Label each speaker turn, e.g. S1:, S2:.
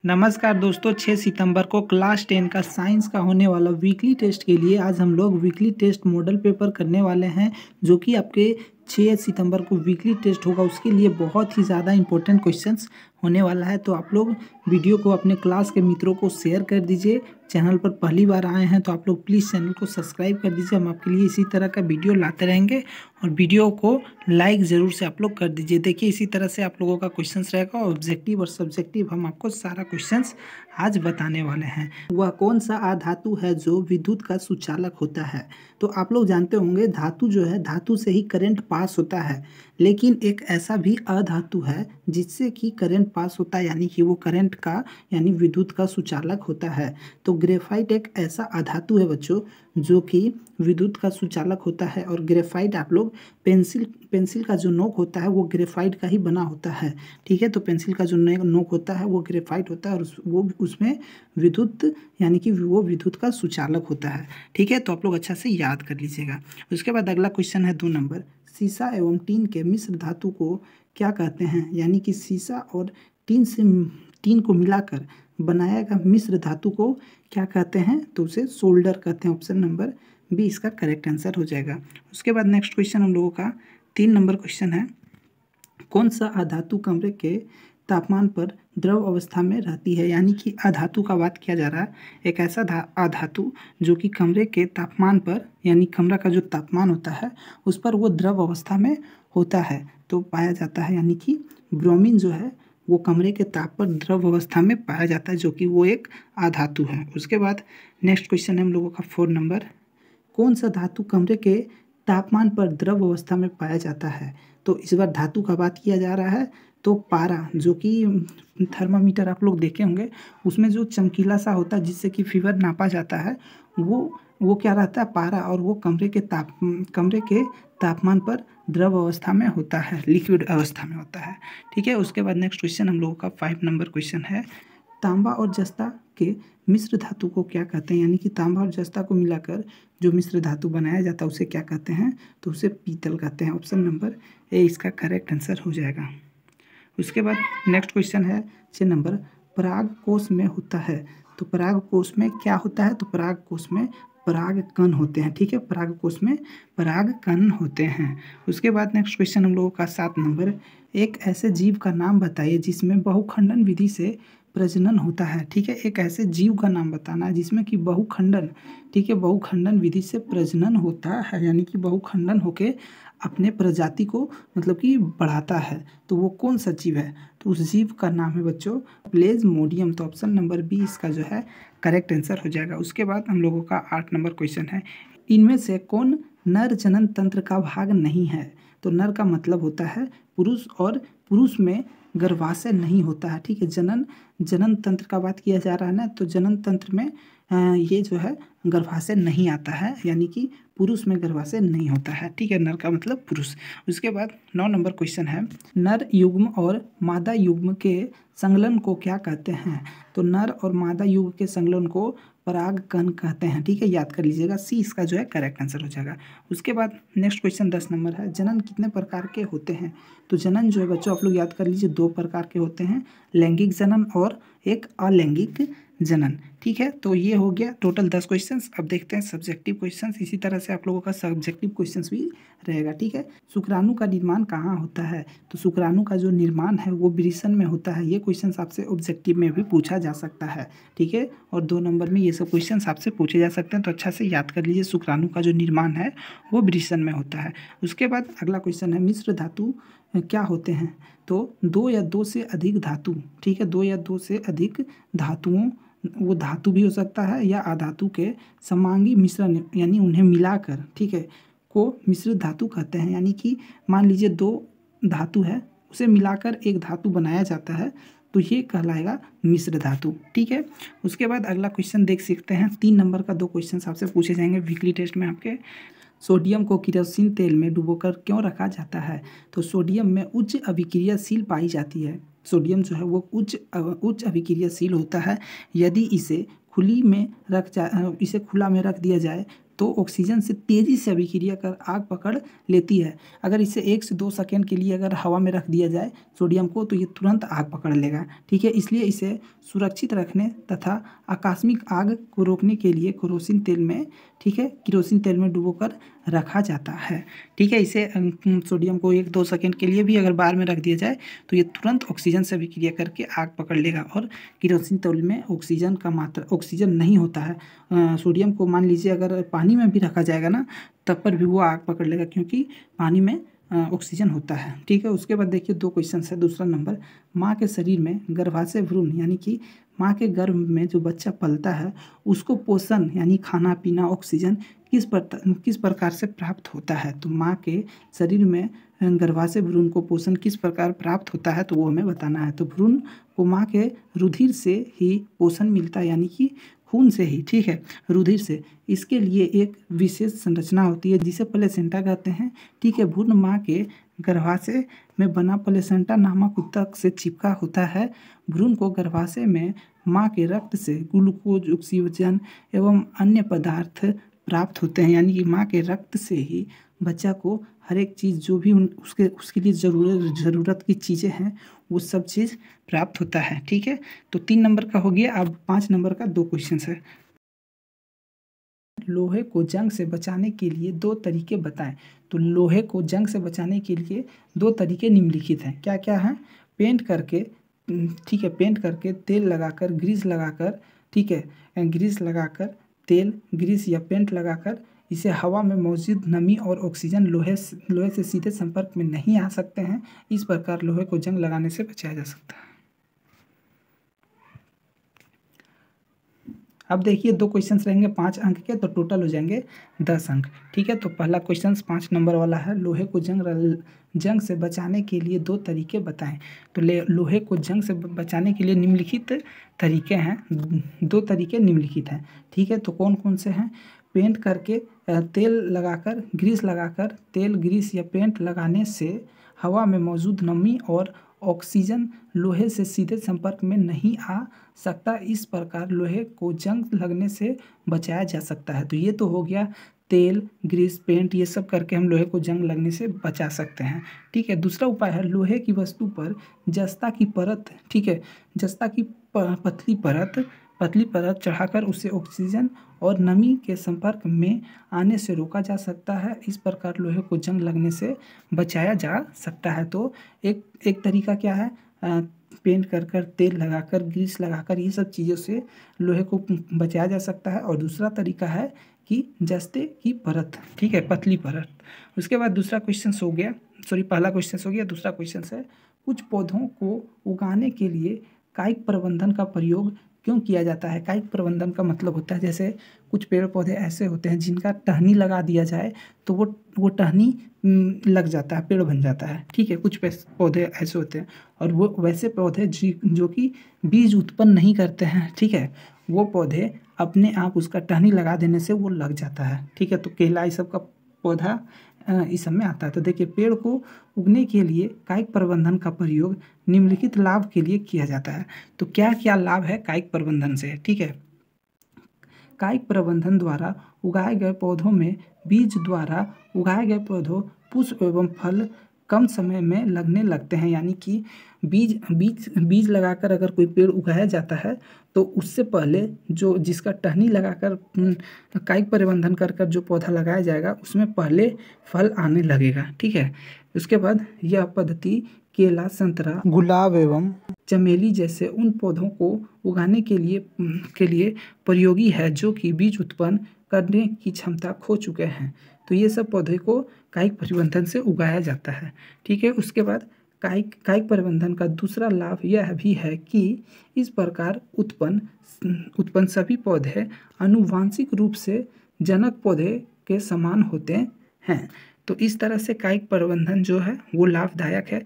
S1: नमस्कार दोस्तों, 6 सितंबर को क्लास 10 का साइंस का होने वाला वीकली टेस्ट के लिए आज हम लोग वीकली टेस्ट मॉडल पेपर करने वाले हैं, जो कि आपके 6 सितंबर को वीकली टेस्ट होगा। उसके लिए बहुत ही ज़्यादा इंपॉर्टेंट क्वेश्चंस होने वाला है। तो आप लोग वीडियो को अपने क्लास के मित्रों को शेयर कर दीजिए। चैनल पर पहली बार आए हैं तो आप लोग प्लीज़ चैनल को सब्सक्राइब कर दीजिए। हम आपके लिए इसी तरह का वीडियो लाते रहेंगे और वीडियो को लाइक ज़रूर से आप लोग कर दीजिए। देखिए, इसी तरह से आप लोगों का क्वेश्चंस रहेगा, ऑब्जेक्टिव और सब्जेक्टिव हम आपको सारा क्वेश्चंस आज बताने वाले हैं। वह कौन सा अधातु है जो विद्युत का सुचालक होता है? तो आप लोग जानते होंगे, धातु जो है, धातु से ही करंट पास होता है, लेकिन एक ऐसा भी अधातु है जिससे कि करंट पास होता है, यानी कि वो करंट का यानी विद्युत का सुचालक होता है। तो ग्रेफाइट एक ऐसा अधातु है बच्चों, जो कि विद्युत का सुचालक होता है। और ग्रेफाइट आप लोग पेंसिल का जो नोक होता है वो ग्रेफाइट का ही बना होता है, ठीक है। तो पेंसिल का जो नोक होता है वो ग्रेफाइट होता है और वो उसमें विद्युत यानी कि वो विद्युत का सुचालक होता है, ठीक है। तो आप लोग अच्छा से याद कर लीजिएगा। उसके बाद अगला क्वेश्चन है 2 नंबर, सीसा एवं टीन के मिश्र धातु को क्या कहते हैं? यानी कि सीसा और टीन को मिलाकर बनाया गया मिश्र धातु को क्या कहते हैं? तो उसे सोल्डर कहते हैं। ऑप्शन नंबर बी इसका करेक्ट आंसर हो जाएगा। उसके बाद नेक्स्ट क्वेश्चन हम लोगों का 3 नंबर क्वेश्चन है, कौन सा अधातु कमरे के तापमान पर द्रव अवस्था में रहती है? यानी कि अधातु का बात किया जा रहा है, एक ऐसा अधातु जो कि कमरे के तापमान पर यानी कमरा का जो तापमान होता है उस पर वो द्रव अवस्था में होता है तो पाया जाता है। यानी कि ब्रोमीन जो है वो कमरे के ताप पर द्रव अवस्था में पाया जाता है, जो कि वो एक अधातु है। उसके बाद नेक्स्ट क्वेश्चन है हम लोगों का 4 नंबर, कौन सा धातु कमरे के तापमान पर द्रव अवस्था में पाया जाता है? तो इस बार धातु का बात किया जा रहा है, तो पारा, जो कि थर्मामीटर आप लोग देखे होंगे, उसमें जो चमकीला सा होता है जिससे कि फीवर नापा जाता है, वो क्या रहता है? पारा। और वो कमरे के तापमान पर द्रव अवस्था में होता है, लिक्विड अवस्था में होता है, ठीक है। उसके बाद नेक्स्ट क्वेश्चन हम लोगों का 5 नंबर क्वेश्चन है, तांबा और जस्ता के मिश्र धातु को क्या कहते हैं? यानी कि तांबा और जस्ता को मिलाकर जो मिश्र धातु बनाया जाता है उसे क्या कहते हैं? तो उसे पीतल कहते हैं। ऑप्शन नंबर ए इसका करेक्ट आंसर हो जाएगा। उसके बाद नेक्स्ट क्वेश्चन है 6 नंबर, पराग कोश में होता है। तो पराग कोश में क्या होता है? तो पराग कोश में पराग कण होते हैं, ठीक है। पराग कोश में पराग कण होते हैं। उसके बाद नेक्स्ट क्वेश्चन हम लोगों का 7 नंबर, एक ऐसे जीव का नाम बताइए जिसमें बहुखंडन विधि से प्रजनन होता है, ठीक है। एक ऐसे जीव का नाम बताना है जिसमें कि बहुखंडन, ठीक है, बहुखंडन विधि से प्रजनन होता है, यानी कि बहुखंडन होके अपने प्रजाति को मतलब कि बढ़ाता है। तो वो कौन सा जीव है? तो उस जीव का नाम है बच्चों प्लेज्मोडियम। तो ऑप्शन नंबर बी इसका जो है करेक्ट आंसर हो जाएगा। उसके बाद हम लोगों का 8 नंबर क्वेश्चन है, इनमें से कौन नर जनन तंत्र का भाग नहीं है? तो नर का मतलब होता है पुरुष, और पुरुष में गर्भाशय नहीं होता है, ठीक है। जनन तंत्र का बात किया जा रहा है ना, तो जनन तंत्र में ये जो है गर्भाशय नहीं आता है, यानी कि पुरुष में गर्भाशय नहीं होता है, ठीक है। नर का मतलब पुरुष। उसके बाद 9 नंबर क्वेश्चन है, नर युग्म और मादा युग्म के संलग्न को क्या कहते हैं? तो नर और मादा युग्म के संलग्न को परागकण कहते हैं, ठीक है। याद कर लीजिएगा, सी इसका जो है करेक्ट आंसर हो जाएगा। उसके बाद नेक्स्ट क्वेश्चन 10 नंबर है, जनन कितने प्रकार के होते हैं? तो जनन जो है बच्चों आप लोग याद कर लीजिए, 2 प्रकार के होते हैं, लैंगिक जनन और एक अलैंगिक जनन, ठीक है। तो ये हो गया टोटल 10 क्वेश्चंस। अब देखते हैं सब्जेक्टिव क्वेश्चंस। इसी तरह से आप लोगों का सब्जेक्टिव क्वेश्चंस भी रहेगा, ठीक है। शुक्राणु का निर्माण कहाँ होता है? तो शुक्राणु का जो निर्माण है वो वृषण में होता है। ये क्वेश्चंस आपसे ऑब्जेक्टिव में भी पूछा जा सकता है, ठीक है। और 2 नंबर में ये सब क्वेश्चंस आपसे पूछे जा सकते हैं, तो अच्छा से याद कर लीजिए, शुक्राणु का जो निर्माण है वो वृषण में होता है। उसके बाद अगला क्वेश्चन है, मिश्र धातु क्या होते हैं? तो 2 या 2 से अधिक धातु, ठीक है, 2 या 2 से अधिक धातुओं, वो धातु भी हो सकता है या अधातु के समांगी मिश्रण, यानी उन्हें मिलाकर, ठीक है, को मिश्रित धातु कहते हैं। यानी कि मान लीजिए 2 धातु है, उसे मिलाकर एक धातु बनाया जाता है, तो ये कहलाएगा मिश्र धातु, ठीक है। उसके बाद अगला क्वेश्चन देख सकते हैं, 3 नंबर का 2 क्वेश्चन आपसे पूछे जाएंगे वीकली टेस्ट में आपके। सोडियम को केरोसिन तेल में डुबोकर क्यों रखा जाता है? तो सोडियम में उच्च अभिक्रियाशील पाई जाती है। सोडियम जो है वो उच्च अभिक्रियाशील होता है। यदि इसे खुला में रख दिया जाए तो ऑक्सीजन से तेज़ी से अभिक्रिया कर आग पकड़ लेती है। अगर इसे 1 से 2 सेकेंड के लिए अगर हवा में रख दिया जाए सोडियम को, तो ये तुरंत आग पकड़ लेगा। ठीक है, इसलिए इसे सुरक्षित रखने तथा आकस्मिक आग को रोकने के लिए केरोसिन तेल में, ठीक है, केरोसिन तेल में डुबोकर रखा जाता है। ठीक है, इसे सोडियम को 1-2 सेकेंड के लिए भी अगर बाहर में रख दिया जाए तो ये तुरंत ऑक्सीजन से अभिक्रिया करके आग पकड़ लेगा। और केरोसिन तेल में ऑक्सीजन का मात्रा, ऑक्सीजन नहीं होता है। सोडियम को मान लीजिए अगर पानी में भी रखा जाएगा ना, तब पर भी वो आग पकड़ लेगा, क्योंकि पानी में ऑक्सीजन होता है। ठीक है, उसके बाद देखिए 2 क्वेश्चन है। दूसरा नंबर, माँ के शरीर में गर्भाशय भ्रूण यानी कि माँ के गर्भ में जो बच्चा पलता है उसको पोषण यानी खाना पीना ऑक्सीजन किस प्रकार से प्राप्त होता है। तो माँ के शरीर में गर्भाशय भ्रूण को पोषण किस प्रकार प्राप्त होता है, तो वो हमें बताना है। तो भ्रूण को माँ के रुधिर से ही पोषण मिलता है, यानी कि खून से ही। ठीक है, रुधिर से। इसके लिए एक विशेष संरचना होती है जिसे प्लेसेंटा कहते हैं। ठीक है, भ्रूण माँ के गर्भाशय में बना प्लेसेंटा नामक ऊतक से चिपका होता है। भ्रूण को गर्भाशय में माँ के रक्त से ग्लूकोज, ऑक्सीजन एवं अन्य पदार्थ प्राप्त होते हैं, यानी कि माँ के रक्त से ही बच्चा को हर एक चीज़ जो भी उसके लिए ज़रूरत की चीज़ें हैं वो सब चीज़ प्राप्त होता है। ठीक है, तो 3 नंबर का हो गया। अब 5 नंबर का 2 क्वेश्चन है। लोहे को जंग से बचाने के लिए 2 तरीके बताएं। तो लोहे को जंग से बचाने के लिए 2 तरीके निम्नलिखित हैं। क्या क्या हैं? पेंट करके, ठीक है, पेंट करके, तेल लगाकर, ग्रीस लगाकर, ठीक है, ग्रीस लगाकर, तेल, ग्रीस या पेंट लगाकर इसे हवा में मौजूद नमी और ऑक्सीजन लोहे से सीधे संपर्क में नहीं आ सकते हैं। इस प्रकार लोहे को जंग लगाने से बचाया जा सकता है। अब देखिए 2 क्वेश्चंस रहेंगे 5 अंक के, तो टोटल हो जाएंगे 10 अंक। ठीक है, तो पहला क्वेश्चन 5 नंबर वाला है, लोहे को जंग से बचाने के लिए 2 तरीके बताएं। तो लोहे को जंग से बचाने के लिए निम्नलिखित तरीके हैं, 2 तरीके निम्नलिखित हैं। ठीक है, तो कौन कौन से हैं? पेंट करके, तेल लगाकर, ग्रीस लगाकर, तेल, ग्रीस या पेंट लगाने से हवा में मौजूद नमी और ऑक्सीजन लोहे से सीधे संपर्क में नहीं आ सकता। इस प्रकार लोहे को जंग लगने से बचाया जा सकता है। तो ये तो हो गया तेल, ग्रीस, पेंट, ये सब करके हम लोहे को जंग लगने से बचा सकते हैं। ठीक है, दूसरा उपाय है लोहे की वस्तु पर जस्ता की परत, ठीक है, जस्ता की पतली परत चढ़ाकर उसे ऑक्सीजन और नमी के संपर्क में आने से रोका जा सकता है। इस प्रकार लोहे को जंग लगने से बचाया जा सकता है। तो एक तरीका क्या है? पेंट कर, तेल लगाकर, ग्रीस लगाकर, ये सब चीज़ों से लोहे को बचाया जा सकता है। और दूसरा तरीका है कि जस्ते की परत, ठीक है, पतली परत। उसके बाद दूसरा क्वेश्चन हो गया, पहला क्वेश्चन हो गया। दूसरा क्वेश्चन है, कुछ पौधों को उगाने के लिए कायिक प्रबंधन का प्रयोग क्यों किया जाता है? कायिक प्रबंधन का मतलब होता है जैसे कुछ पेड़ पौधे ऐसे होते हैं जिनका टहनी लगा दिया जाए तो वो टहनी लग जाता है, पेड़ बन जाता है। ठीक है, कुछ पौधे ऐसे होते हैं, और वो वैसे पौधे जो कि बीज उत्पन्न नहीं करते हैं। ठीक है, वो पौधे अपने आप उसका टहनी लगा देने से वो लग जाता है। ठीक है, तो केला ये सब का पौधा इस सब में आता है। तो देखिए, पेड़ को उगने के लिए कायिक प्रबंधन का प्रयोग निम्नलिखित लाभ के लिए किया जाता है। तो क्या क्या लाभ है कायिक प्रबंधन से? ठीक है, कायिक प्रबंधन द्वारा उगाए गए पौधों में बीज द्वारा उगाए गए पौधों पुष्प एवं फल कम समय में लगने लगते हैं। यानी कि बीज लगाकर अगर कोई पेड़ उगाया जाता है तो उससे पहले जिसका टहनी लगाकर कायिक प्रबंधन कर जो पौधा लगाया जाएगा उसमें पहले फल आने लगेगा। ठीक है, उसके बाद यह पद्धति केला, संतरा, गुलाब एवं चमेली जैसे उन पौधों को उगाने के लिए प्रयोगी है जो कि बीज उत्पन्न करने की क्षमता खो चुके हैं। तो ये सब पौधे को कायिक प्रबंधन से उगाया जाता है। ठीक है, उसके बाद कायिक प्रबंधन का दूसरा लाभ यह भी है कि इस प्रकार उत्पन्न सभी पौधे आनुवांशिक रूप से जनक पौधे के समान होते हैं। तो इस तरह से कायिक प्रबंधन जो है वो लाभदायक है।